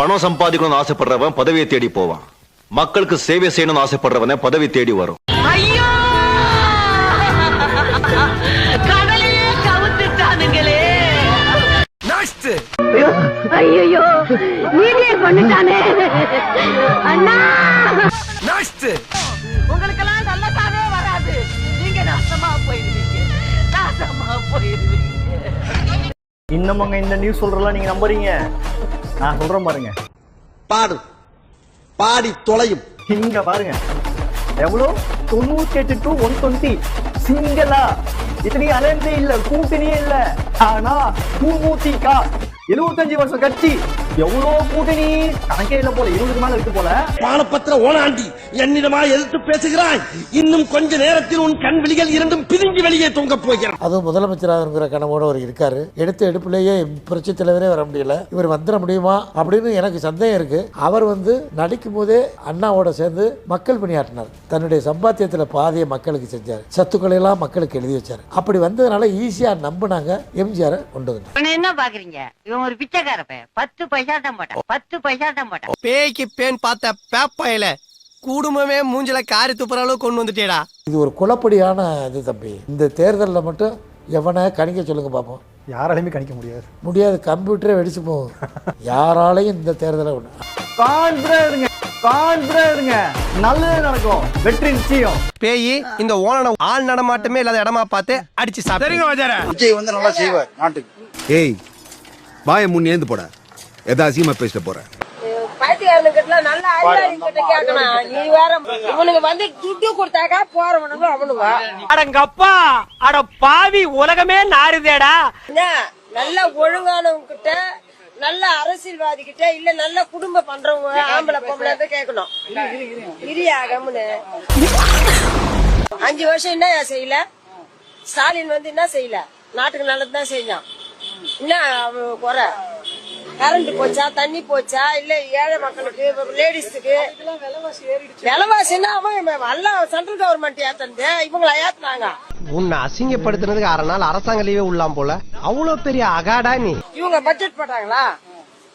பணம் சம்பாதிக்கணும்னு ஆசைப்படுறவன் பதவியை தேடி போவான். மக்களுக்கு சேவை செய்யணும்னு ஆசைப்படுறவன பதவி தேடி வரும். ஐயோ கடலையே கவுத்துட்டானுங்களே. ஐயோ நீங்களே பண்ணிட்டானே அண்ணா. உங்களுக்கெல்லாம் நல்லதாவே வராது. நீங்க நாசமா போயிருவீங்க, நாசமா போயிருவீங்க. இன்னும் அங்க இந்த நியூஸ் சொல்றலாம் நீங்க நம்புறீங்க? நான் சொல்றேன் பாருங்க. பாடு பாடி தொலையும். இங்க பாருங்க எவ்வளோ 98 to 120 சிங்களா. இத்தனையும் அலைன்ஸே இல்ல, கூட்டணியே இல்ல. ஆனா தேமுதிக 75 வருஷம் கட்சி, எவ்வளோ கூட்டணி கணக்கே இல்ல போல, 20 மேல இருக்கு போல. பானப்பத்திர ஓனாண்டி என்னிடமா எதிர்த்து பேசுகிறாய். இன்னும் கொஞ்ச நேரத்தில் உன் கண் விழிகள் இரண்டும் பிரிஞ்சு வெளியே தொங்க போகிறான். அதுவும் முதலமைச்சராகிற கனவோட அவர் இருக்காரு. எடுத்த எடுப்புலேயே புரட்சி தலைவரே வர முடியல, இவர் வந்துட முடியுமா அப்படின்னு எனக்கு சந்தேகம் இருக்கு. அவர் நடிக்கும் போதே அண்ணாவோட சேர்ந்து மக்கள் பணியாற்றினார். தன்னுடைய சம்பாத்தியத்துல பாதிய மக்களுக்கு செஞ்சார், சத்துக்களை எல்லாம் மக்களுக்கு எழுதி வச்சார். அப்படி வந்ததுனால ஈஸியா நம்பினாங்க எம்ஜிஆர் கொண்டு வந்தார். என்ன பாக்குறீங்க? இவன் ஒரு பிச்சைக்கார பையன். 10 பைசா தான் போட்டான், 10 பைசா தான் போட்டான். பேய்க்கு பேன் பார்த்த பேப்பாயில குடும்பமே மூஞ்சில காரி துப்புற அளவுக்கு கொண்டு வந்துட்டேடா. இது ஒரு குழப்படியான இது தம்பி. இந்த தேர்தலில் மட்டும் எவனை கணிக்க சொல்லுங்க பார்ப்போம். யாராலையுமே கணிக்க முடியாது, முடியாது. கம்ப்யூட்டரே வெடிச்சு போகும். யாராலையும் இந்த தேர்தலை கான்பிடன்ட்ங்க நல்லது நடக்கும், வெற்றி நிச்சயம். பேய் இந்த ஓன ஆள் நடமாட்டமே இல்லாத இடமா பார்த்து அடிச்சு சாப்பிடுங்க. விஜய் நல்லா செய்வார் நாட்டுக்கு. ஏய் வாய முன் ஏந்து போட, எதா அசியமா பேசிட்டு போற. பைத்தியக்காரனுக்கிட்ட நல்ல ஐயாயிரம் கேட்கணும். நீ வேற இவனுக்கு துட்டு கொடுத்தாக்கா போறவனுங்க அவனுங்க. அடங்கப்பா அட பாவி, உலகமே நாறுதேடா. நல்ல ஒழுங்கானவங்க கிட்ட, நல்ல அரசியல்வாதி கிட்ட, இல்ல நல்ல குடும்பம் பண்றவங்க ஆம்பளை பொம்பளை கேட்கணும். இரியாகம்னு 5 வருஷம் என்ன செய்யல ஸ்டாலின் என்ன செய்யல? நாட்டுக்கு நல்லதுதான் செஞ்சான். என்ன குறை? கரண்ட் போச்சா, தண்ணி போச்சா, இல்ல ஏழை மக்களுக்கு, லேடிஸுக்கு விலைவாசின்னா அவன் எல்லாம் சென்ட்ரல் கவர்மெண்ட் ஏத்தனது, இவங்கள ஏத்துனாங்க. உன்னை அசிங்கப்படுத்தினதுக்கு 6 நாள் அரசாங்க லீவே உள்ளாம் போல. அவ்வளவு பெரிய அகாடா நீ. இவங்க பட்ஜெட் போட்டாங்களா?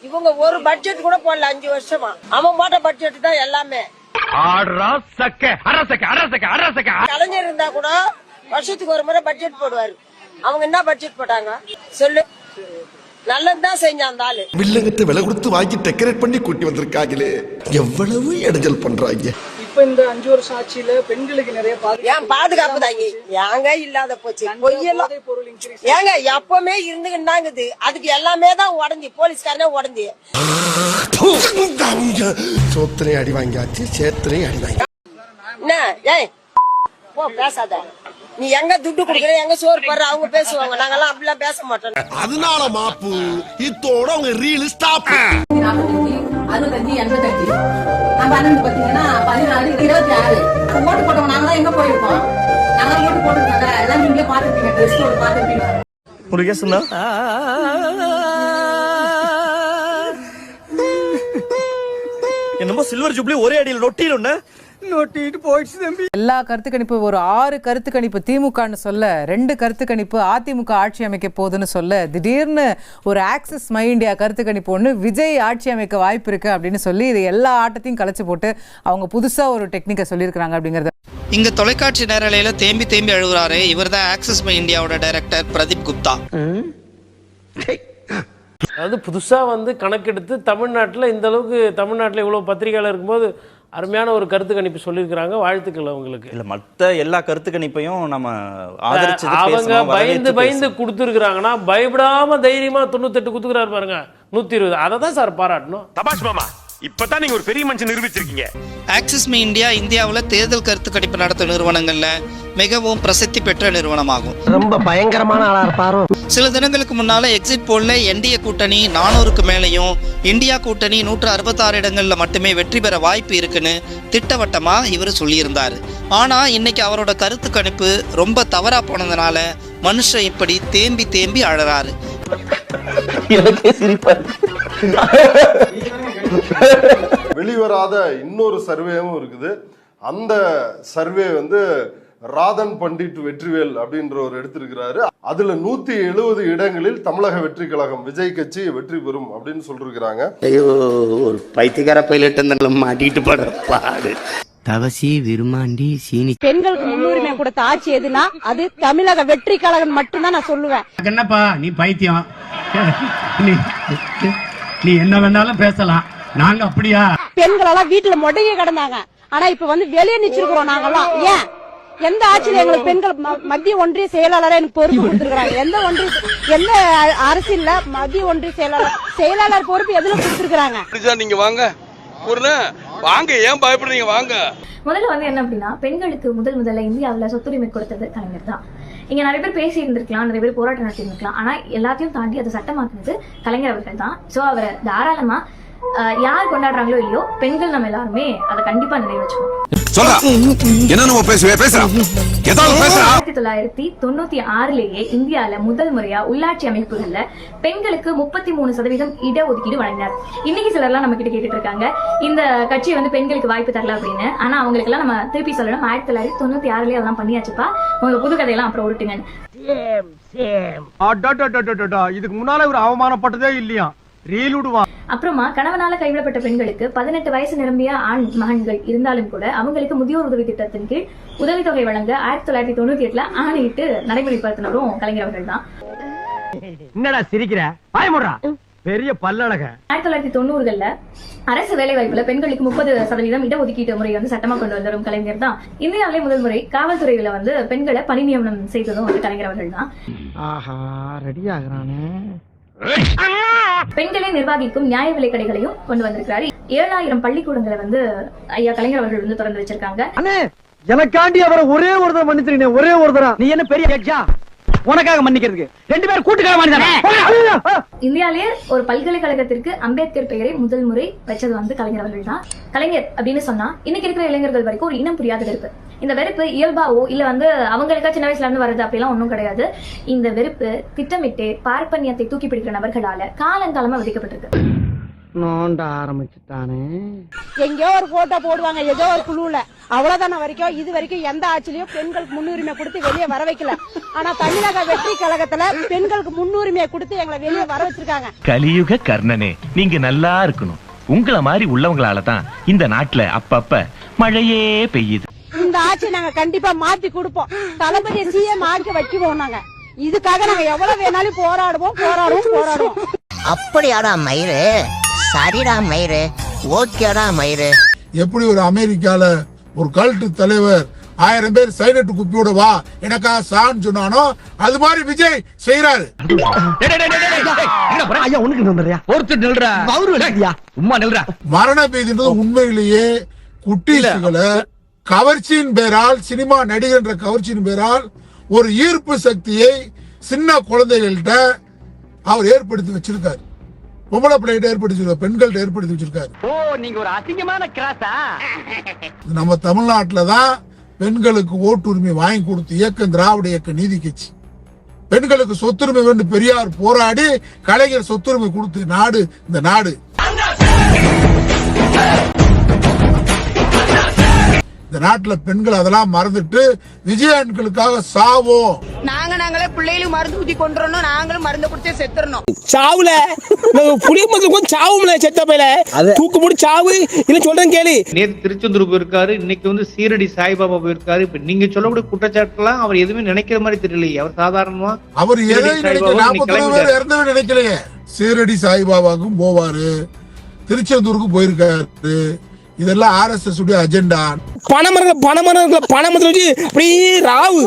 இவங்க ஒரு பட்ஜெட் கூட போடல 5 வருஷமா. அவன் போட்ட பட்ஜெட் தான் எல்லாமே. கலைஞர் இருந்தா கூட வருஷத்துக்கு ஒரு முறை பட்ஜெட் போடுவாரு. அவங்க என்ன பட்ஜெட் போட்டாங்க சொல்லு? நல்லதுதான் செஞ்சான் அந்த ஆளு. வில்லங்கத்தை விலை கொடுத்து வாங்கி டெக்கரேட் பண்ணி கூட்டி வந்திருக்காங்களே, எவ்வளவு இடைஞ்சல் பண்றாங்க. இப்ப இந்த 5 வருஷம் ஆட்சியில பெண்களுக்கு நிறைய பாதுகாப்பு தாங்க ஏங்க இல்லாத போச்சு. பொய்யெல்லாம் ஏங்க எப்பவுமே இருந்துகிட்டாங்குது. அதுக்கு எல்லாமே தான் உடஞ்சி, போலீஸ்காரனே உடஞ்சி. சோத்திரையும் அடி வாங்கியாச்சு, சேத்திரையும் அடி வாங்கி. என்ன ஏய் போ பேசாத. நீ எங்க துட்டு குடுக்கற, எங்க சோறு போடுற, அவங்க பேசுவாங்க. நாங்கெல்லாம் அப்படிலாம் பேச மாட்டோம். அதனால மாப்பு இத்தோட உங்க ரீல் ஸ்டாப். 65, 85 நம்ம அண்ணன் பாத்தீங்கன்னா 14, 26 ஓட்டு போட்டவங்க நாங்க எங்க போயிருக்கோம்? நாங்க ஓட்டு போட்டுருக்காங்க, எல்லாம் நீங்க பாத்துருப்பீங்க, ட்ரெஸ் கோட் பாத்துருப்பீங்க. ஒரு கேஸ் என்னமோ சில்வர் ஜூப்ளி ஒரே அடியில் நொட்டிட்டு போயிடுச்சு தம்பி. எல்லா கருத்து கணிப்பு ஒரு 6 கருத்து கணிப்பு திமுகன்னு சொல்ல, 2 கருத்து கணிப்பு அதிமுக ஆட்சி அமைக்க போகுதுன்னு சொல்ல, திடீர்னு ஒரு ஆக்சிஸ் மை இந்தியா கருத்து கணிப்பு ஒன்று விஜய் ஆட்சி அமைக்க வாய்ப்பு இருக்கு அப்படின்னு சொல்லி இது எல்லா ஆட்டத்தையும் கலைச்சு போட்டு அவங்க புதுசா ஒரு டெக்னிக்கை சொல்லியிருக்காங்க அப்படிங்கறது. இங்க தொலைக்காட்சி நேரலையில தேம்பி அழுகுறாரு. இவர் தான் ஆக்சிஸ் மை இந்தியாவோட டைரக்டர் பிரதீப் குப்தா. அதாவது புதுசா கணக்கெடுத்து தமிழ்நாட்டில் இந்த அளவுக்கு, தமிழ்நாட்டில் இவ்வளவு பத்திரிகையாளர் இருக்கும்போது அருமையான ஒரு கருத்து கணிப்பு சொல்லியிருக்கிறாங்க. வாழ்த்துக்கள் அவங்களுக்கு. இல்ல மற்ற எல்லா கருத்து கணிப்பையும் நம்ம ஆதரிச்சு அவங்க பயந்து கொடுத்துருக்காங்கன்னா பயப்படாம தைரியமா 98 குடுத்துக்கிறாரு பாருங்க, 120. அதை தான் சார் பாராட்டணும். தபாஷ் மாமா, இப்பதான் நீங்க ஒரு பெரிய மனுஷன் நிரூபிச்சிருக்கீங்க. ஆக்சிஸ் மை இந்தியா இந்தியாவில் தேர்தல் கருத்து கணிப்பு நடத்தும் நிறுவனங்கள்ல மிகவும் பிரசித்தி பெற்ற நிறுவனமாகும். ரொம்ப பயங்கரமான ஆளா இருப்பாரோ. சில தினங்களுக்கு முன்னால எக்ஸிட் போல்ல என்டிஏ கூட்டணி 400க்கு மேலையும், இந்தியா கூட்டணி 166 இடங்கள்ல மட்டுமே வெற்றி பெற வாய்ப்பு இருக்குன்னு திட்டவட்டமா இவர் சொல்லியிருந்தாரு. ஆனா இன்னைக்கு அவரோட கருத்து கணிப்பு ரொம்ப தவறா போனதுனால மனுஷன் இப்படி தேம்பி அழறாரு. வெளிவராத இன்னொரு சர்வேவும் இருக்குது. அந்த சர்வே ராதன் பண்டிட் வெற்றிவேல் அப்படின்றவர் எடுத்திருக்கிறாரு. அதுல 170 இடங்களில் தமிழக வெற்றி கழகம் விஜய் கட்சி வெற்றி பெறும் அப்படின்னு சொல்லிருக்கிறாங்க. ஐயோ, ஒரு பைத்தியக்கார பைலட் மாட்டிட்டு பாடு தவசி விருமாண்டி சீனி. பெண்களுக்கு முன்னுரிமை கொடுத்த ஆட்சி எதுனா அது தமிழக வெற்றி கழகம் மட்டும்தான் நான் சொல்லுவேன். என்னப்பா நீ பைத்தியம், நீ என்ன வேணாலும் பேசலாம், நாங்க அப்படியா? பெண்களெல்லாம் வீட்டுல முடங்கி கிடந்தாங்க, ஆனா இப்ப வந்து வெளியே நிச்சிருக்கிறோம் நாங்கெல்லாம். ஏன் எந்த ஆட்சியில எங்களுக்கு பெண்கள் மத்திய ஒன்றிய செயலாளரா எனக்கு பொறுப்பு கொடுத்திருக்காங்க? எந்த அரசியல்ல மத்திய ஒன்றிய செயலாளர் பொறுப்பு எதுல கொடுத்திருக்காங்க? நீங்க வாங்க வாங்க, ஏன் பயப்படுறீங்க? வாங்க. முதல்ல வந்து என்ன அப்படின்னா, பெண்களுக்கு முதல்ல இந்தியாவில் சொத்துரிமை கொடுத்தது கலைஞர் தான். இங்க நிறைய பேர் பேசி இருந்திருக்கலாம், நிறைய பேர் போராட்டம் நடத்தி இருந்திருக்கலாம், ஆனா எல்லாத்தையும் தாண்டி அதை சட்டமாக்குனது கலைஞர் அவர்கள் தான். சோ அவரை தாராளமா யார் கொண்டாடுறாங்களோ இல்லையோ, பெண்கள் நம்ம எல்லாருமே அதை கண்டிப்பா நிறைவேற்றுவோம். 1996 இந்தியால முதல் முறையா உள்ளாட்சி அமைப்புகள்ல பெண்களுக்கு 33% இடஒதுக்கீடு வழங்கினார். இன்னைக்கு சிலர்லாம் நம்ம கிட்ட கேட்டுட்டு இருக்காங்க, இந்த கட்சி வந்து பெண்களுக்கு வாய்ப்பு தரல அப்படின்னு. ஆனா அவங்களுக்கு எல்லாம் நம்ம திருப்பி சொல்லணும், 1996 அதெல்லாம் பண்ணியாச்சுப்பா, உங்க புது கதையெல்லாம் அப்புறம் உருட்டுங்க. இதுக்கு முன்னால ஒரு அவமானப்பட்டதே இல்லையா? அப்புறமா கணவனால கைவிடப்பட்ட பெண்களுக்கு 18 வயசு நிரம்பிய ஆண் மகன்கள் இருந்தாலும் கூட அவங்களுக்கு முதியோர் உதவி திட்டத்தின் கீழ் உதவித்தொகை வழங்க 1998 ஆணையிட்டு நடைமுறைப்படுத்தினரும் கலைஞர் அவர்கள் தான். என்னடா சிரிக்கிற? பயமுறா பெரிய பல்லழக. 1990 அரசு வேலை வாய்ப்புல பெண்களுக்கு 30% இடஒதுக்கீட்டு முறை வந்து சட்டமா கொண்டு வந்தவரும் கலைஞர் தான். இந்தியாவிலே முதல் முறை காவல்துறையில வந்து பெண்களை பணி நியமனம் செய்ததும் வந்து கலைஞர் அவர்கள் தான். ஆஹா, ரெடி ஆகுறானே. பெண்களை நிர்வாகிக்கும் நியாய விலை கடைகளையும் கொண்டு வந்திருக்கிறாரு. 7000 பள்ளிக்கூடங்களை வந்து ஐயா கலைஞர் அவர்கள் வந்து திறந்து வச்சிருக்காங்க. எனக்காண்டி அவரை ஒரே ஒருத்தர் மன்னிச்சிருக்கீங்க, ஒரே ஒருத்தரா? நீ என்ன பெரிய கேட்சா உனக்காக மன்னிக்கிறதுக்கு? 2 பேரும் கூட்டுக்காக மன்னிச்சாங்க. இந்தியாவிலே ஒரு பல்கலைக்கழகத்திற்கு அம்பேத்கர் பெயரை முதல் முறை வச்சது வந்து கலைஞர் அவர்கள் தான். கலைஞர் அப்படின்னு சொன்னா இன்னைக்கு இருக்கிற இளைஞர்கள் வரைக்கும் ஒரு இனம் புரியாத வெறுப்பு. இந்த வெறுப்பு இயல்பாவோ இல்ல வந்து அவங்களுக்கா சின்ன வயசுல இருந்து வருது அப்படிலாம் ஒன்றும் கிடையாது. இந்த வெறுப்பு திட்டமிட்டு பார்ப்பனியத்தை தூக்கி பிடிக்கிற நபர்களால காலங்காலமா விதிக்கப்பட்டிருக்கு. நோண்ட ஆரம்பிச்சுட்டானே. எங்கேயோ ஒரு போட்டோ போடுவாங்க ஏதோ ஒரு குழுல, அவ்வளவுதான வரைக்கும். இது வரைக்கும் எந்த ஆட்சியிலயும் பெண்களுக்கு முன்னுரிமை கொடுத்து வெளியே வர வைக்கல. ஆனா தமிழக வெற்றி கழகத்துல பெண்களுக்கு முன்னுரிமையை கொடுத்து எங்களை வெளியே வர வச்சிருக்காங்க. கலியுக கர்ணனே, நீங்க நல்லா இருக்கணும். உங்களை மாதிரி உள்ளவங்களால தான் இந்த நாட்டுல அப்பப்ப மழையே பெய்யுது. இந்த ஆட்சி நாங்க கண்டிப்பா மாத்தி கொடுப்போம். தளபதி சிஎம் ஆக்கி வைக்குவோம். நாங்க இதுக்காக நாங்க எவ்வளவு வேணாலும் போராடுவோம். அப்படியாடா மயிறு, சரிடா மயிறு, ஓகேடா மயிறு. எப்படி ஒரு அமெரிக்கால ஒரு கல்ட்டு தலைவர் 1000 பேர் சைலண்ட் குப்பியோட வா எனக்கா சான்னு சொன்னானோ, அது மாதிரி விஜய் செய்யறாரு. மரண பீதின்றது உண்மையிலேயே குட்டீஸ்களை கவர்ச்சியின் பேரால், சினிமா நடிகர் என்ற கவர்ச்சியின் பேரால் ஒரு ஈர்ப்பு சக்தியை சின்ன குழந்தைகள்கிட்ட அவர் ஏற்படுத்தி வச்சிருக்காரு. பொம்பளை பிள்ளைகிட்ட ஏற்படுத்தி வச்சிருக்காரு, பெண்கள்கிட்ட ஏற்படுத்தி வச்சிருக்காரு. நீங்க ஒரு அசிங்கமான கிராஸா? நம்ம தமிழ்நாட்டுல தான் பெண்களுக்கு ஓட்டுரிமை வாங்கி கொடுத்து இயக்கம் திராவிட இயக்க நீதி கட்சி. பெண்களுக்கு சொத்துரிமை வேண்டும் பெரியார் போராடி கலைஞர் சொத்துரிமை கொடுத்து நாடு இந்த நாடு. இந்த நாட்டுல பெண்கள் அதெல்லாம் மறந்துட்டு விஜயான்களுக்காக சாவோம். நாங்களே பிள்ளைகளும் மருந்து ஊத்தி கொண்டுறோம், நாங்களும் மருந்து குடிச்சே செத்துறோம். சாவுல புளிய மருந்து சாவுல செத்த பையில தூக்கு போட்டு சாவு இல்ல சொல்றேன் கேளு. நேத்து திருச்செந்தூர் போயிருக்காரு, இன்னைக்கு வந்து சீரடி சாய்பாபா போயிருக்காரு. இப்ப நீங்க சொல்லக்கூடிய குற்றச்சாட்டுலாம் அவர் எதுவுமே நினைக்கிற மாதிரி தெரியலையே. அவர் சாதாரணமா அவர் எதை நினைக்கல, 40 பேர் இறந்தவன் நினைக்கலையே. சீரடி சாய்பாபாவுக்கும் போவாரு, திருச்செந்தூருக்கு போயிருக்காரு. இதெல்லாம் RSS உடைய அஜெண்டா. பணம் வச்சு அப்படியே ராவு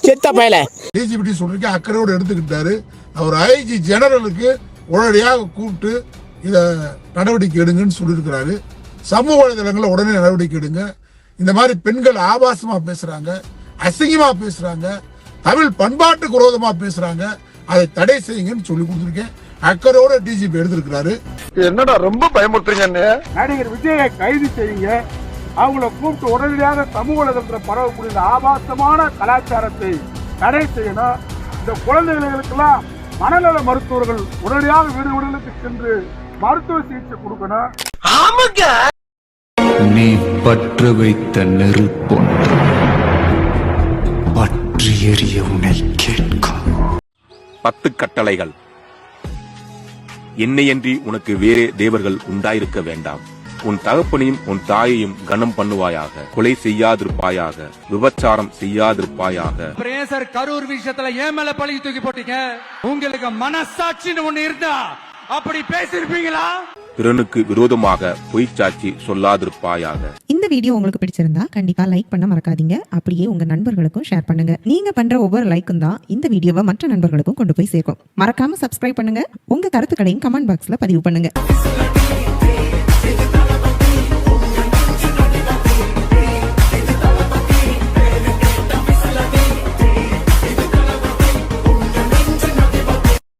செத்த பையல. டிஜிபிடி சொல்றதுக்கு அக்கறையோடு எடுத்துக்கிட்டாரு. அவர் IG ஜெனரலுக்கு உடனடியாக கூப்பிட்டு இத நடவடிக்கை எடுங்கன்னு சொல்லியிருக்கிறாரு. சமூக வலைதளங்களில் உடனே நடவடிக்கை எடுங்க. இந்த மாதிரி பெண்கள் ஆபாசமா பேசுறாங்க, அசிங்கமா பேசுறாங்க, தமிழ் பண்பாட்டுக்கு விரோதமா பேசுறாங்க, அதை தடை செய்யுங்கன்னு சொல்லி கொடுத்துருக்கேன். அக்கறையோட டிஜிபி எடுத்திருக்கிறாரு. என்னடா ரொம்ப பயமுறுத்துறீங்க? நடிகர் விஜயை கைது செய்யுங்க, அவங்கள கூப்பிட்டு உடனடியாக சமூக வலைதளத்தில் பரவக்கூடிய இந்த ஆபாசமான கலாச்சாரத்தை தடை செய்யணும். இந்த குழந்தைகளுக்கெல்லாம் மனநல மருத்துவர்கள் உடனடியாக வீடுகளுக்கு சென்று மருத்துவ சிகிச்சை கொடுக்கணும். நீ பற்று வைத்த நெருப்பொன்று பற்றி எரிய உன்னை கேட்கும் 10 கட்டளைகள். என்னையன்றி உனக்கு வேறே தேவர்கள் உண்டாயிருக்க வேண்டாம். உன் தகப்பனையும் உன் தாயையும் கனம் பண்ணுவாயாக. கொலை செய்யாதிருப்பாயாக. விபச்சாரம் செய்யாதிருப்பாயாக. பிரேசர் கரூர் விஷயத்துல ஏன் மேல பழி தூக்கி போட்டீங்க? உங்களுக்கு மனசாட்சின்னு ஒண்ணு இருந்தா அப்படி பேசிருப்பீங்களா? பிறனுக்கு விரோதமாக பொய்ச்சாட்சி சொல்லாதிருப்பாயாக. இந்த வீடியோ உங்களுக்கு பிடிச்சிருந்தா கண்டிப்பா லைக் பண்ண மறக்காதீங்க. அப்படியே உங்க நண்பர்களுக்கும் ஷேர் பண்ணுங்க. நீங்க பண்ற ஒவ்வொரு லைக்கும் தான் இந்த வீடியோவை மற்ற நண்பர்களுக்கும் கொண்டு போய் சேர்க்கும். மறக்காம சப்ஸ்கிரைப் பண்ணுங்க. உங்க கருத்துக்களையும் கமெண்ட் பாக்ஸ்ல பதிவு பண்ணுங்க.